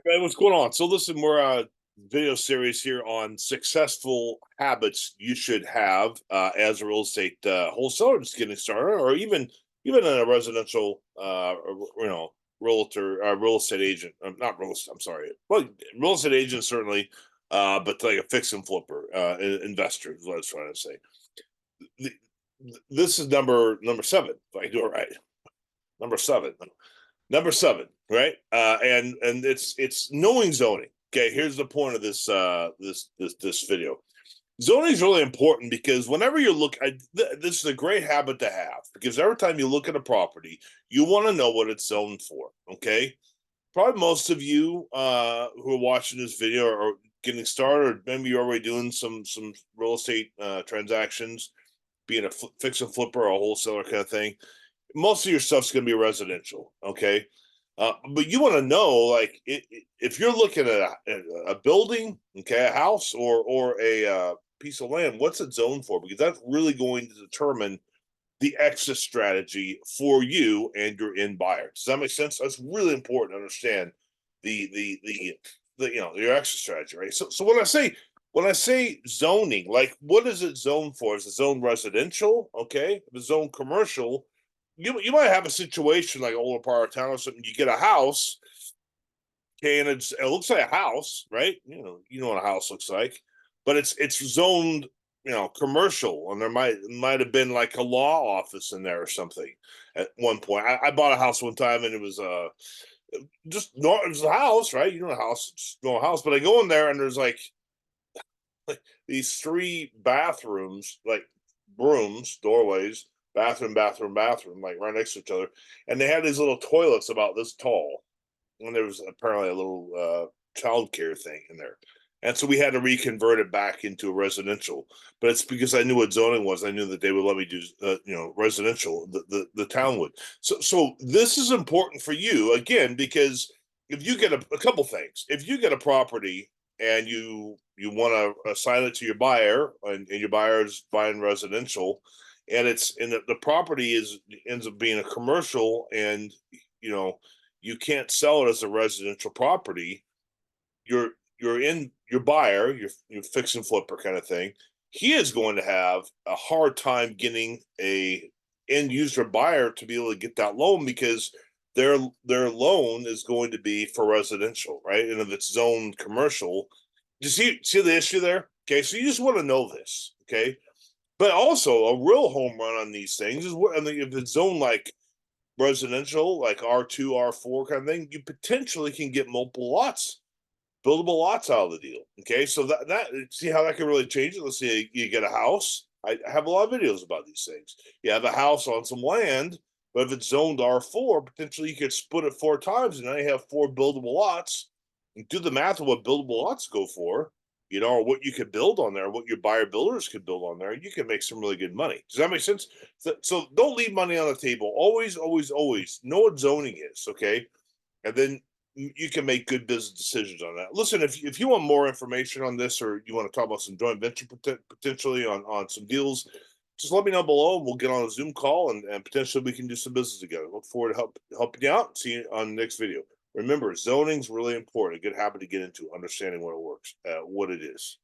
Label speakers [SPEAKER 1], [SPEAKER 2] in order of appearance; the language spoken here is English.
[SPEAKER 1] Hey, what's going on? So listen, we're video series here on successful habits you should have as a real estate wholesaler just getting started, or even in a residential realtor real estate agent. Not real estate, I'm sorry. Well, real estate agent certainly, but like a fix and flipper investor is what I was trying to say. The, this is number seven, if I do it right. Number seven. Number seven, right? And it's knowing zoning. Okay, here's the point of this video. Zoning is really important because whenever you look, this is a great habit to have because every time you look at a property, you want to know what it's zoned for. Okay, probably most of you who are watching this video are getting started, or maybe you're already doing some real estate transactions, being a fix and flipper or a wholesaler kind of thing. Most of your stuff's going to be residential, okay? But you want to know, like, if you're looking at a building, okay, a house or a piece of land, what's it zoned for? Because that's really going to determine the exit strategy for you and your end buyer. Does that make sense? That's really important to understand the your exit strategy, right? So when I say zoning, like what is it zoned for? Is it zoned residential? Okay, if it's zoned commercial, you might have a situation like older part of town or something. You get a house, okay, and it looks like a house, right? You know what a house looks like, but it's zoned, commercial, and there might have been like a law office in there or something at one point. I bought a house one time, and it was just no, it was a house, right? You know, a house, just no house, but I go in there and there's like these three bathrooms, like rooms, doorways, bathroom, like right next to each other, and they had these little toilets about this tall, and there was apparently a little child care thing in there. And so we had to reconvert it back into a residential, but it's because I knew what zoning was. I knew that they would let me do, residential. The town would. So this is important for you again because if you get a couple things, if you get a property and you want to assign it to your buyer, and your buyer is buying residential, and the property ends up being a commercial, and you know you can't sell it as a residential property. You're in your buyer, your fix and flipper kind of thing. He is going to have a hard time getting a end user buyer to be able to get that loan because their loan is going to be for residential, right? And if it's zoned commercial, you see the issue there? Okay, so you just want to know this, okay? But also a real home run on these things is what, I mean, if it's zoned like residential, like R2, R4 kind of thing, you potentially can get multiple lots, buildable lots out of the deal. Okay, so that see how that can really change it. Let's say you get a house. I have a lot of videos about these things. You have a house on some land, but if it's zoned R4, potentially you could split it four times, and now you have four buildable lots. And do the math of what buildable lots go for, or what you could build on there, what your buyer builders could build on there. You can make some really good money. Does that make sense? So don't leave money on the table. Always, always, always know what zoning is. Okay, and then you can make good business decisions on that. Listen, if you want more information on this, or you want to talk about some joint venture potentially on some deals, just let me know below. We'll get on a Zoom call, and potentially we can do some business together. Look forward to helping you out. See you on the next video. Remember, zoning's really important. A good habit to get into, understanding what it works, what it is.